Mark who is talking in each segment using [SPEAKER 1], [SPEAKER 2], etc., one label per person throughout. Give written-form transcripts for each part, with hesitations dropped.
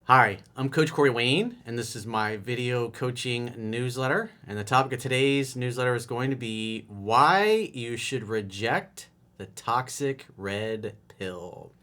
[SPEAKER 1] Hi, I'm Coach Corey Wayne, and this is my video coaching newsletter. And the topic of today's newsletter is going to be why you should reject the toxic red pill.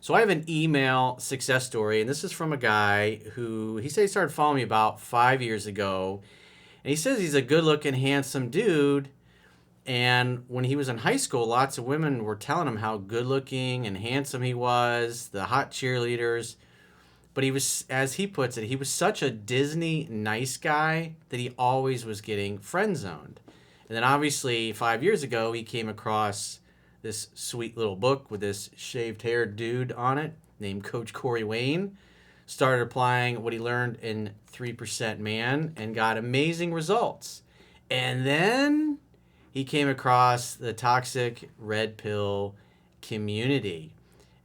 [SPEAKER 1] So I have an email success story, and this is from a guy who he said he started following me about 5 years ago. And he says he's a good looking, handsome dude. And when he was in high school, lots of women were telling him how good looking and handsome he was, the hot cheerleaders. But he was, as he puts it, he was such a Disney nice guy that he always was getting friend zoned. And then obviously 5 years ago, he came across this sweet little book with this shaved haired dude on it named Coach Corey Wayne. Started applying what he learned in 3% Man and got amazing results. And then he came across the toxic red pill community.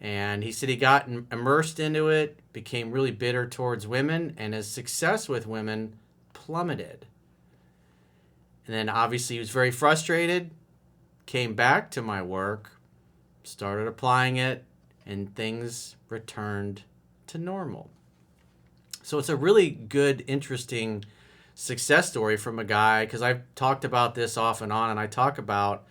[SPEAKER 1] And he said he got immersed into it, became really bitter towards women, and his success with women plummeted. And then obviously he was very frustrated, came back to my work, started applying it, and things returned to normal. So it's a really good, interesting success story from a guy, because I've talked about this off and on, and I talk about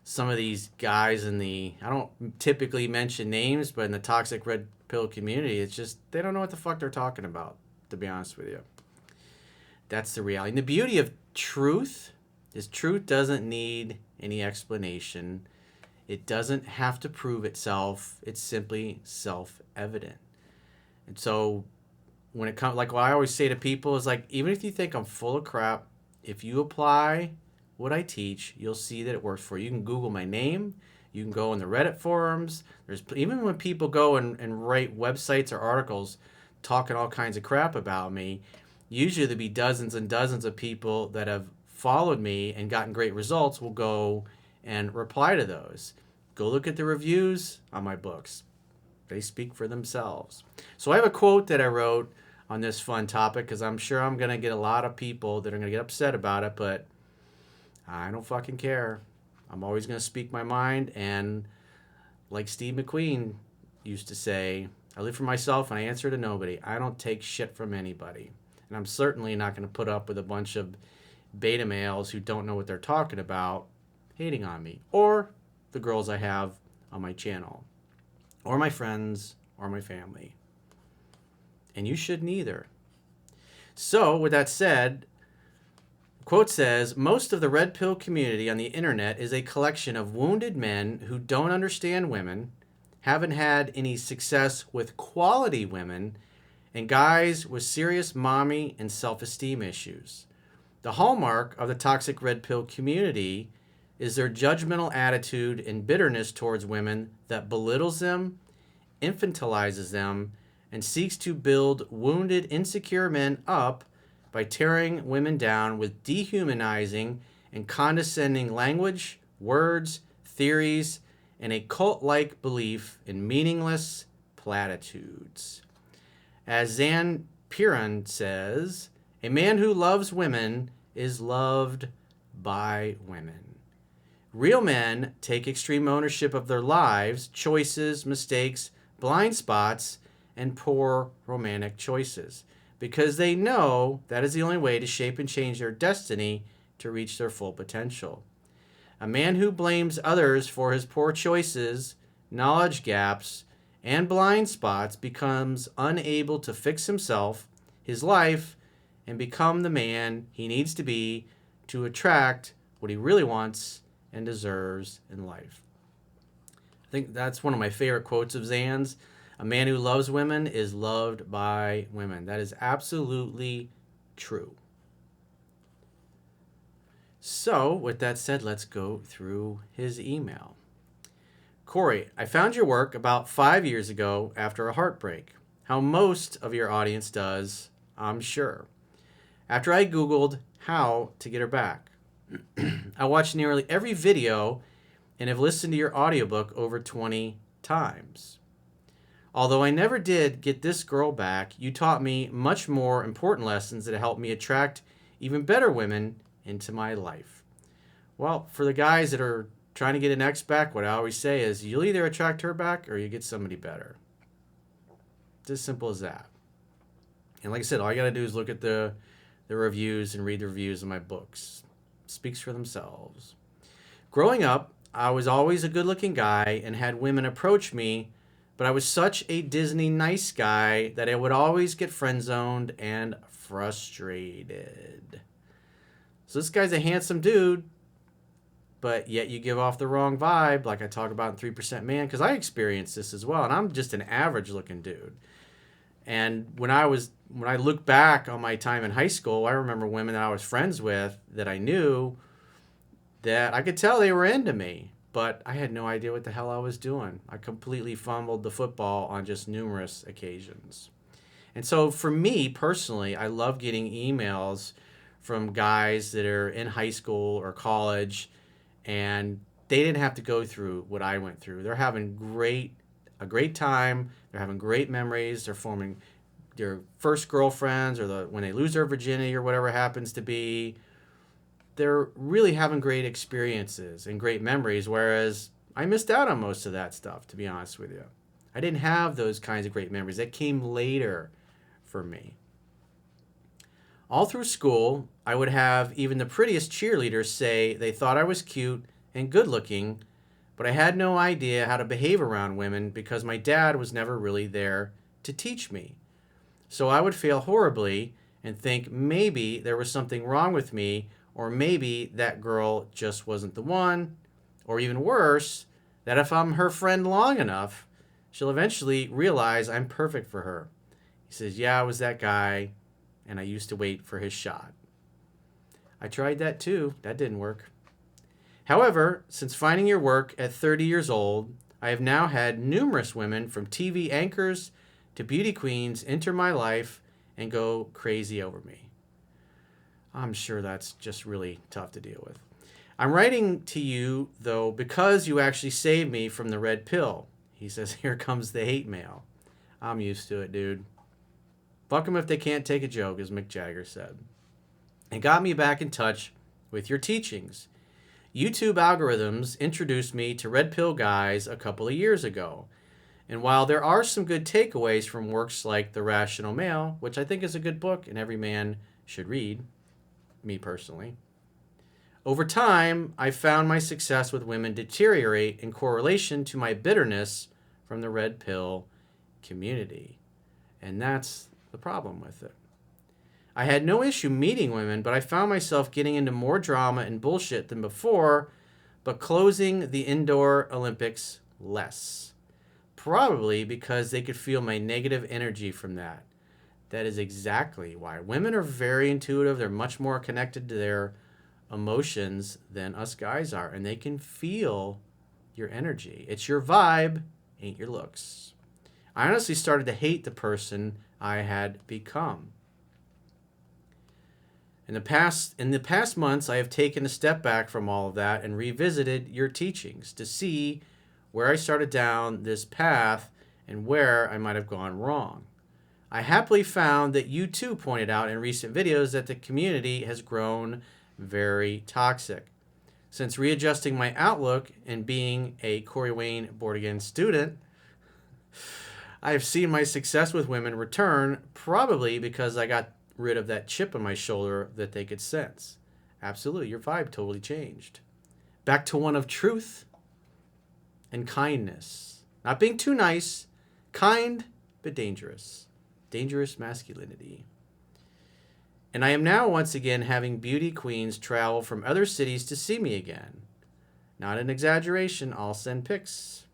[SPEAKER 1] some of these guys in I don't typically mention names, but in the toxic red pill community, it's just, they don't know what the fuck they're talking about, to be honest with you. That's the reality. And the beauty of truth is truth doesn't need any explanation. It doesn't have to prove itself. It's simply self-evident. And so when it comes, like what I always say to people is like, even if you think I'm full of crap, if you apply what I teach, you'll see that it works for you. You can Google my name. You can go in the Reddit forums. There's even when people go and write websites or articles talking all kinds of crap about me, usually there'll be dozens and dozens of people that have followed me and gotten great results will go and reply to those. Go look at the reviews on my books. They speak for themselves. So I have a quote that I wrote on this fun topic because I'm sure I'm going to get a lot of people that are going to get upset about it, but I don't fucking care. I'm always going to speak my mind. And like Steve McQueen used to say, I live for myself and I answer to nobody. I don't take shit from anybody. And I'm certainly not going to put up with a bunch of beta males who don't know what they're talking about hating on me. Or the girls I have on my channel. Or my friends or my family. And you shouldn't either. So with that said, quote says, most of the red pill community on the internet is a collection of wounded men who don't understand women, haven't had any success with quality women, and guys with serious mommy and self-esteem issues. The hallmark of the toxic red pill community is their judgmental attitude and bitterness towards women that belittles them, infantilizes them, and seeks to build wounded, insecure men up by tearing women down with dehumanizing and condescending language, words, theories, and a cult-like belief in meaningless platitudes. As Zan Perrion says, a man who loves women is loved by women. Real men take extreme ownership of their lives, choices, mistakes, blind spots, and poor romantic choices, because they know that is the only way to shape and change their destiny to reach their full potential. A man who blames others for his poor choices, knowledge gaps, and blind spots becomes unable to fix himself, his life, and become the man he needs to be to attract what he really wants and deserves in life. I think that's one of my favorite quotes of Zan's. A man who loves women is loved by women. That is absolutely true. So, with that said, let's go through his email. Corey, I found your work about 5 years ago after a heartbreak. How most of your audience does, I'm sure. After I Googled how to get her back. I watched nearly every video and have listened to your audiobook over 20 times. Although I never did get this girl back, you taught me much more important lessons that helped me attract even better women into my life. Well, for the guys that are trying to get an ex back, what I always say is you'll either attract her back or you get somebody better. It's as simple as that. And like I said, all you got to do is look at the reviews and read the reviews of my books. Speaks for themselves. Growing up, I was always a good-looking guy and had women approach me, but I was such a Disney nice guy that I would always get friend-zoned and frustrated. So this guy's a handsome dude, but yet you give off the wrong vibe, like I talk about in 3% Man, because I experienced this as well, and I'm just an average-looking dude. And when I look back on my time in high school, I remember women that I was friends with that I knew that I could tell they were into me, but I had no idea what the hell I was doing. I completely fumbled the football on just numerous occasions. And so for me personally, I love getting emails from guys that are in high school or college, and they didn't have to go through what I went through. They're having a great time. They're having great memories. They're forming their first girlfriends, or when they lose their virginity or whatever it happens to be. They're really having great experiences and great memories, whereas I missed out on most of that stuff, to be honest with you. I didn't have those kinds of great memories. That came later for me. All through school, I would have even the prettiest cheerleaders say they thought I was cute and good looking, but I had no idea how to behave around women because my dad was never really there to teach me. So I would fail horribly and think maybe there was something wrong with me, or maybe that girl just wasn't the one, or even worse, that if I'm her friend long enough, she'll eventually realize I'm perfect for her. He says, yeah, I was that guy, and I used to wait for his shot. I tried that too. That didn't work. However, since finding your work at 30 years old, I have now had numerous women from TV anchors to beauty queens enter my life and go crazy over me. I'm sure that's just really tough to deal with. I'm writing to you, though, because you actually saved me from the red pill. He says, here comes the hate mail. I'm used to it, dude. Fuck them if they can't take a joke, as Mick Jagger said. It got me back in touch with your teachings. YouTube algorithms introduced me to red pill guys a couple of years ago. And while there are some good takeaways from works like The Rational Male, which I think is a good book and every man should read, me personally, over time, I found my success with women deteriorate in correlation to my bitterness from the red pill community. And that's the problem with it. I had no issue meeting women, but I found myself getting into more drama and bullshit than before, but closing the indoor Olympics less. Probably because they could feel my negative energy from that. That is exactly why. Women are very intuitive. They're much more connected to their emotions than us guys are, and they can feel your energy. It's your vibe, ain't your looks. I honestly started to hate the person I had become. In the past months, I have taken a step back from all of that and revisited your teachings to see where I started down this path and where I might have gone wrong. I happily found that you too pointed out in recent videos that the community has grown very toxic. Since readjusting my outlook and being a Corey Wayne Board Again student, I have seen my success with women return, probably because I got rid of that chip on my shoulder that they could sense. Absolutely, your vibe totally changed. Back to one of truth and kindness. Not being too nice, kind but dangerous. Dangerous masculinity. And I am now once again having beauty queens travel from other cities to see me again. Not an exaggeration, I'll send pics.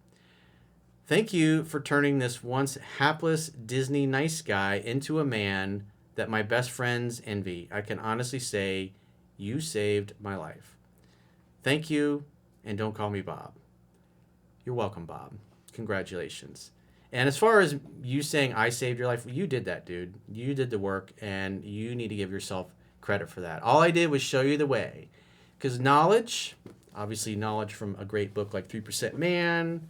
[SPEAKER 1] Thank you for turning this once hapless Disney nice guy into a man that my best friends envy. I can honestly say you saved my life. Thank you, and don't call me Bob. You're welcome, Bob. Congratulations. And as far as you saying I saved your life, you did that, dude. You did the work, and you need to give yourself credit for that. All I did was show you the way. Because knowledge, obviously knowledge from a great book like 3% Man,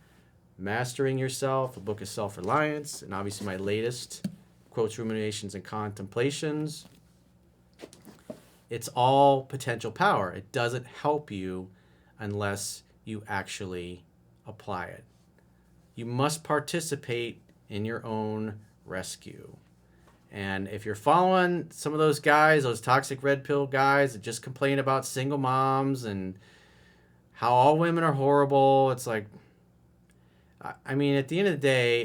[SPEAKER 1] Mastering Yourself, a book of self-reliance, and obviously my latest, Quotes, Ruminations, and Contemplations. It's all potential power. It doesn't help you unless you actually apply it. You must participate in your own rescue. And if you're following some of those guys, those toxic red pill guys that just complain about single moms and how all women are horrible, it's like, I mean, at the end of the day,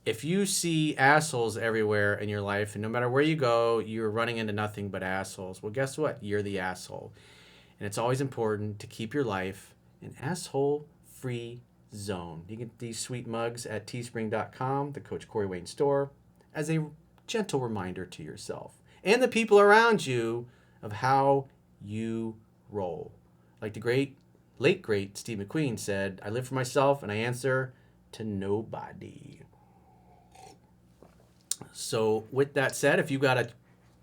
[SPEAKER 1] if you see assholes everywhere in your life, and no matter where you go, you're running into nothing but assholes, well, guess what? You're the asshole. And it's always important to keep your life an asshole-free zone. You get these sweet mugs at teespring.com, the Coach Corey Wayne store, as a gentle reminder to yourself and the people around you of how you roll. Like the late great Steve McQueen said, I live for myself and I answer to nobody. So with that said, if you got a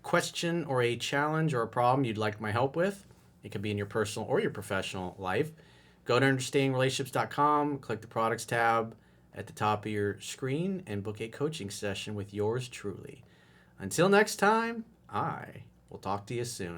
[SPEAKER 1] question or a challenge or a problem you'd like my help with, it could be in your personal or your professional life, go to understandingrelationships.com, click the products tab at the top of your screen, and book a coaching session with yours truly. Until next time, I will talk to you soon.